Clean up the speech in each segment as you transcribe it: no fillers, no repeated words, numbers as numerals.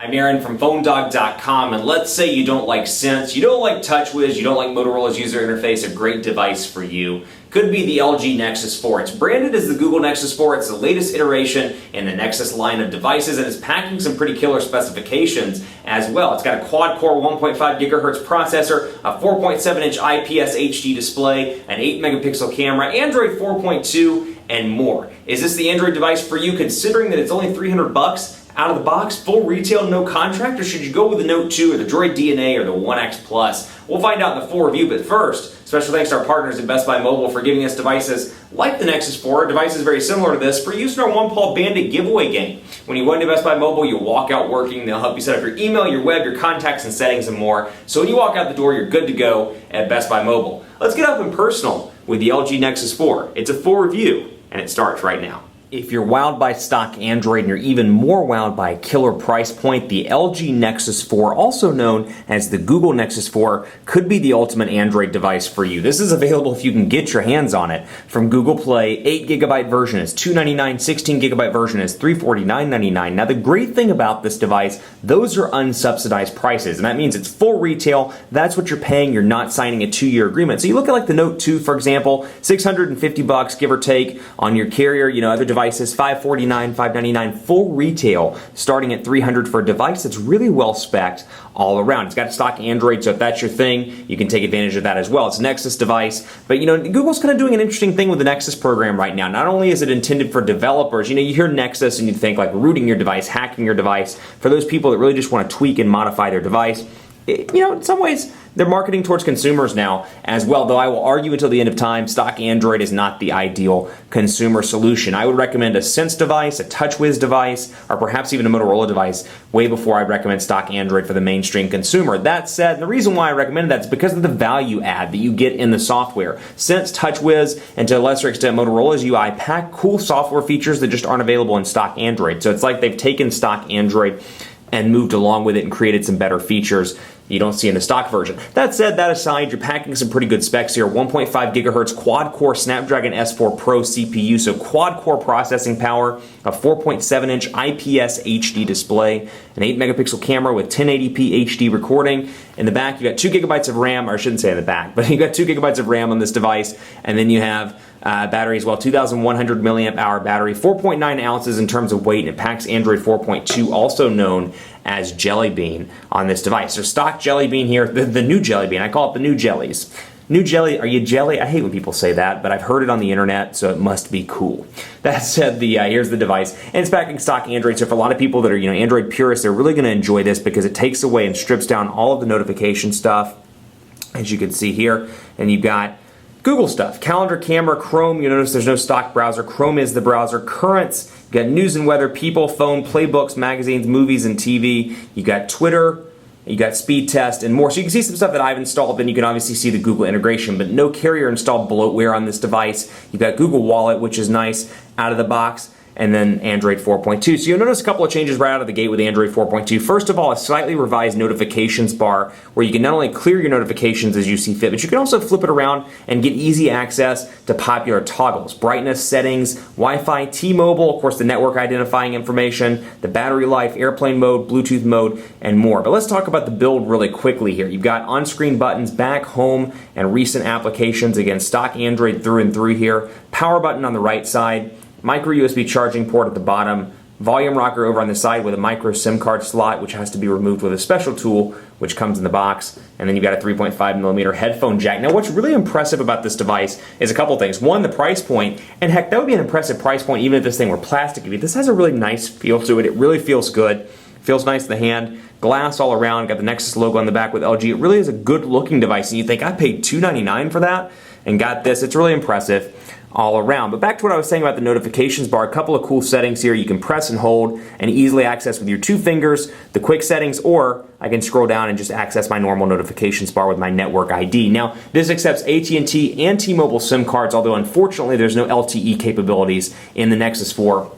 I'm Aaron from PhoneDog.com, and let's say you don't like Sense, you don't like TouchWiz, you don't like Motorola's user interface. A great device for you could be the LG Nexus 4. It's branded as the Google Nexus 4. It's the latest iteration in the Nexus line of devices, and it's packing some pretty killer specifications as well. It's got a quad-core 1.5 gigahertz processor, a 4.7-inch IPS HD display, an 8-megapixel camera, Android 4.2, and more. Is this the Android device for you, considering that it's only $300 out of the box, full retail, no contract, or should you go with the Note 2 or the Droid DNA or the One X Plus? We'll find out in the full review, but first, special thanks to our partners at Best Buy Mobile for giving us devices like the Nexus 4, devices very similar to this, for use in our One Paw Bandit giveaway game. When you go into Best Buy Mobile, you'll walk out working. They'll help you set up your email, your web, your contacts and settings and more. So when you walk out the door, you're good to go at Best Buy Mobile. Let's get up and personal with the LG Nexus 4. It's a full review, and it starts right now. If you're wowed by stock Android and you're even more wowed by a killer price point, the LG Nexus 4, also known as the Google Nexus 4, could be the ultimate Android device for you. This is available if you can get your hands on it from Google Play. 8GB version is $299, 16GB version is $349.99. Now the great thing about this device, those are unsubsidized prices, and that means it's full retail. That's what you're paying. You're not signing a 2-year agreement. So you look at like the Note 2, for example, $650 give or take on your carrier, other devices, $549, $599, full retail, starting at $300 for a device that's really well spec'd all around. It's got stock Android, so if that's your thing, you can take advantage of that as well. It's a Nexus device, but Google's kind of doing an interesting thing with the Nexus program right now. Not only is it intended for developers, you hear Nexus and you think like rooting your device, hacking your device. For those people that really just want to tweak and modify their device, in some ways, they're marketing towards consumers now as well, though I will argue until the end of time, stock Android is not the ideal consumer solution. I would recommend a Sense device, a TouchWiz device, or perhaps even a Motorola device way before I'd recommend stock Android for the mainstream consumer. That said, the reason why I recommend that is because of the value add that you get in the software. Sense, TouchWiz, and to a lesser extent Motorola's UI pack cool software features that just aren't available in stock Android. So it's like they've taken stock Android and moved along with it and created some better features you don't see in the stock version. That said, that aside, you're packing some pretty good specs here. 1.5 gigahertz quad-core Snapdragon S4 Pro CPU, so quad-core processing power, a 4.7-inch IPS HD display, an 8-megapixel camera with 1080p HD recording. In the back, you got 2 gigabytes of RAM, or I shouldn't say in the back, but you got 2 gigabytes of RAM on this device, and then you have battery as well, 2,100 milliamp hour battery, 4.9 ounces in terms of weight, and it packs Android 4.2, also known as Jelly Bean, on this device. So stock Jelly Bean here, the new Jelly Bean. I call it the new jellies. New jelly, are you jelly? I hate when people say that, but I've heard it on the internet, so it must be cool. That said, here's the device, and it's packing stock Android. So for a lot of people that are Android purists, they're really going to enjoy this because it takes away and strips down all of the notification stuff, as you can see here, and you've got Google stuff, calendar, camera, Chrome. You notice there's no stock browser. Chrome is the browser. Currents, you got news and weather, people, phone, playbooks, magazines, movies, and TV. You got Twitter, you got speed test, and more. So you can see some stuff that I've installed. Then you can obviously see the Google integration, but no carrier installed bloatware on this device. You've got Google Wallet, which is nice out of the box, and then Android 4.2. So you'll notice a couple of changes right out of the gate with Android 4.2. First of all, a slightly revised notifications bar where you can not only clear your notifications as you see fit, but you can also flip it around and get easy access to popular toggles. Brightness, settings, Wi-Fi, T-Mobile, of course the network identifying information, the battery life, airplane mode, Bluetooth mode, and more. But let's talk about the build really quickly here. You've got on-screen buttons, back, home, and recent applications. Again, stock Android through and through here. Power button on the right side. Micro USB charging port at the bottom, volume rocker over on the side with a micro SIM card slot, which has to be removed with a special tool, which comes in the box, and then you've got a 3.5mm headphone jack. Now, what's really impressive about this device is a couple things. One, the price point, and heck, that would be an impressive price point even if this thing were plastic. This has a really nice feel to it. It really feels good. Feels nice in the hand. Glass all around. Got the Nexus logo on the back with LG. It really is a good-looking device, and you think, I paid $299 for that and got this. It's really impressive all around. But back to what I was saying about the notifications bar, a couple of cool settings here. You can press and hold and easily access with your 2 fingers the quick settings, or I can scroll down and just access my normal notifications bar with my network ID. Now, this accepts AT&T and T-Mobile SIM cards, although unfortunately there's no LTE capabilities in the Nexus 4.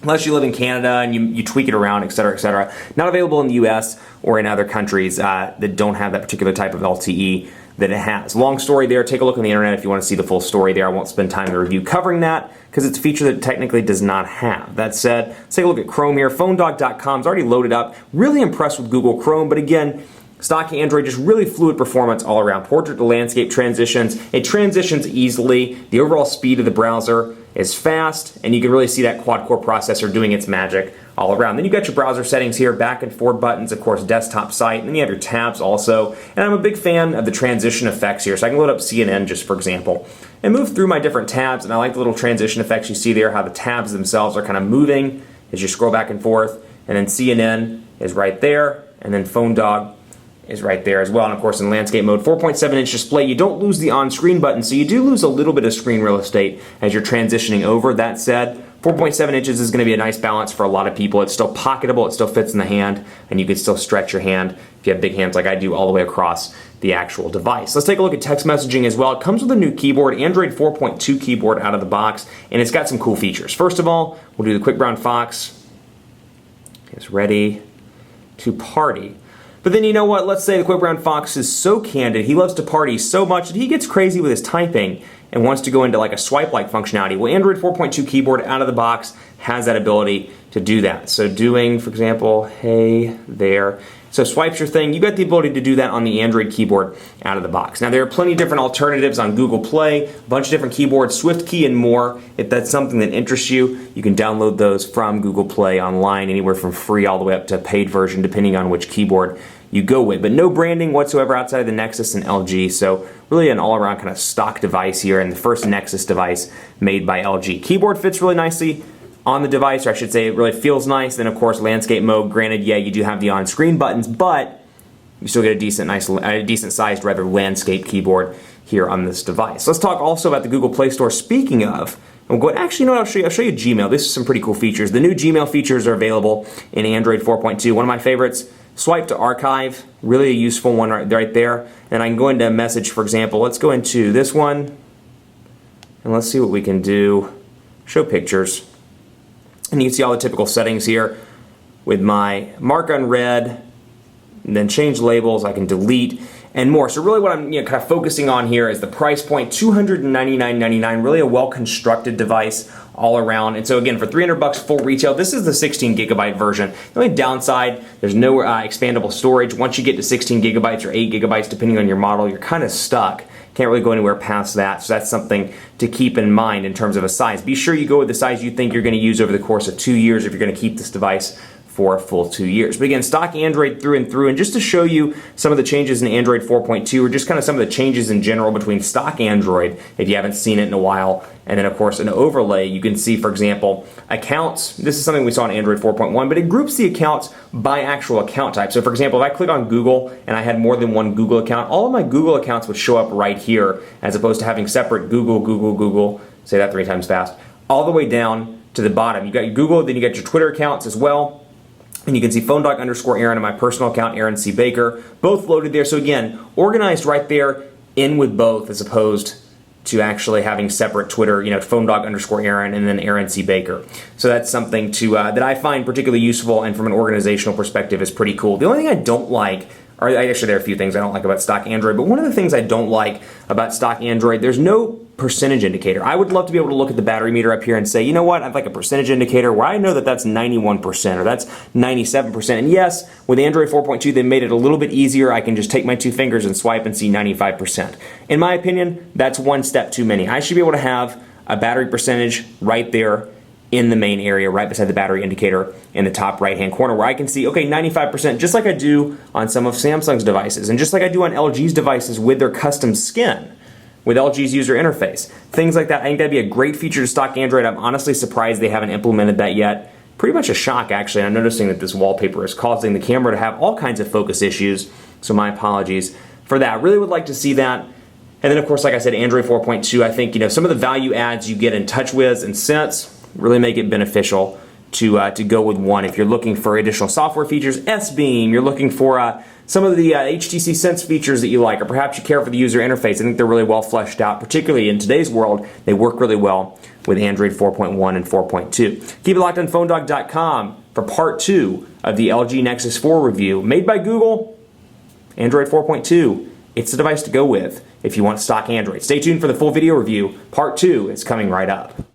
Unless you live in Canada and you tweak it around, etc., etc. Not available in the US or in other countries that don't have that particular type of LTE. that it has. Long story there. Take a look on the internet if you want to see the full story there. I won't spend time in the review covering that because it's a feature that it technically does not have. That said, let's take a look at Chrome here. PhoneDog.com is already loaded up. Really impressed with Google Chrome, but again, stock Android, just really fluid performance all around. Portrait to landscape transitions. It transitions easily. The overall speed of the browser is fast, and you can really see that quad-core processor doing its magic all around. Then you got your browser settings here, back and forward buttons, of course, desktop site, and then you have your tabs also. And I'm a big fan of the transition effects here, so I can load up CNN just for example, and move through my different tabs, and I like the little transition effects you see there, how the tabs themselves are kind of moving as you scroll back and forth, and then CNN is right there, and then PhoneDog is right there as well. And of course in landscape mode, 4.7-inch display. You don't lose the on-screen button, so you do lose a little bit of screen real estate as you're transitioning over. That said, 4.7 inches is going to be a nice balance for a lot of people. It's still pocketable, it still fits in the hand, and you can still stretch your hand if you have big hands like I do all the way across the actual device. Let's take a look at text messaging as well. It comes with a new keyboard, Android 4.2 keyboard out of the box, and it's got some cool features. First of all, we'll do the quick brown fox. It's ready to party. But then you know what, let's say the quick brown fox is so candid, he loves to party so much that he gets crazy with his typing and wants to go into like a swipe-like functionality. Well, Android 4.2 keyboard out of the box has that ability to do that. So doing, for example, hey there. So swipes your thing, you got the ability to do that on the Android keyboard out of the box. Now there are plenty of different alternatives on Google Play, a bunch of different keyboards, SwiftKey and more. If that's something that interests you, you can download those from Google Play online, anywhere from free all the way up to paid version, depending on which keyboard you go with. But no branding whatsoever outside of the Nexus and LG, so really an all-around kind of stock device here, and the first Nexus device made by LG. Keyboard fits really nicely on the device, or I should say it really feels nice. Then of course landscape mode, granted, yeah, you do have the on-screen buttons, but you still get a decent sized rather landscape keyboard here on this device. Let's talk also about the Google Play Store. Speaking of, actually, you know what, I'll show you Gmail. This is some pretty cool features. The new Gmail features are available in Android 4.2. One of my favorites, swipe to archive, really a useful one right there. And I can go into a message, for example. Let's go into this one, and let's see what we can do. Show pictures. And you can see all the typical settings here with my mark unread, and then change labels, I can delete, and more. So really what I'm kind of focusing on here is the price point, $299.99, really a well-constructed device all around. And so again, for $300 full retail, this is the 16 gigabyte version. The only downside, there's no expandable storage. Once you get to 16 gigabytes or 8 gigabytes, depending on your model, you're kind of stuck. Can't really go anywhere past that, so that's something to keep in mind in terms of a size. Be sure you go with the size you think you're going to use over the course of 2 years if you're going to keep this device for a full 2 years. But again, stock Android through and through, and just to show you some of the changes in Android 4.2, or just kind of some of the changes in general between stock Android, if you haven't seen it in a while, and then of course an overlay, you can see, for example, accounts. This is something we saw in Android 4.1, but it groups the accounts by actual account type. So for example, if I click on Google and I had more than one Google account, all of my Google accounts would show up right here, as opposed to having separate Google, say that 3 times fast, all the way down to the bottom. You got your Google, then you got your Twitter accounts as well. And you can see PhoneDog_Aaron and my personal account, Aaron C. Baker, both loaded there. So again, organized right there in with both, as opposed to actually having separate Twitter, PhoneDog_Aaron and then Aaron C. Baker. So that's something to that I find particularly useful, and from an organizational perspective is pretty cool. The only thing I don't like, or actually there are a few things I don't like about stock Android, but one of the things I don't like about stock Android, there's no percentage indicator. I would love to be able to look at the battery meter up here and say, you know what, I'd like a percentage indicator where I know that that's 91% or that's 97%. And yes, with Android 4.2, they made it a little bit easier. I can just take my 2 fingers and swipe and see 95%. In my opinion, that's one step too many. I should be able to have a battery percentage right there in the main area, right beside the battery indicator in the top right-hand corner, where I can see, okay, 95%, just like I do on some of Samsung's devices, and just like I do on LG's devices with their custom skin, with LG's user interface. Things like that, I think that'd be a great feature to stock Android. I'm honestly surprised they haven't implemented that yet. Pretty much a shock, actually. I'm noticing that this wallpaper is causing the camera to have all kinds of focus issues, so my apologies for that. Really would like to see that. And then, of course, like I said, Android 4.2, I think, some of the value adds you get in TouchWiz and Sense really make it beneficial to go with one. If you're looking for additional software features, S-Beam, you're looking for some of the HTC Sense features that you like, or perhaps you care for the user interface. I think they're really well fleshed out, particularly in today's world. They work really well with Android 4.1 and 4.2. Keep it locked on PhoneDog.com for part 2 of the LG Nexus 4 review. Made by Google, Android 4.2 it's the device to go with if you want stock Android. Stay tuned for the full video review. Part 2 is coming right up.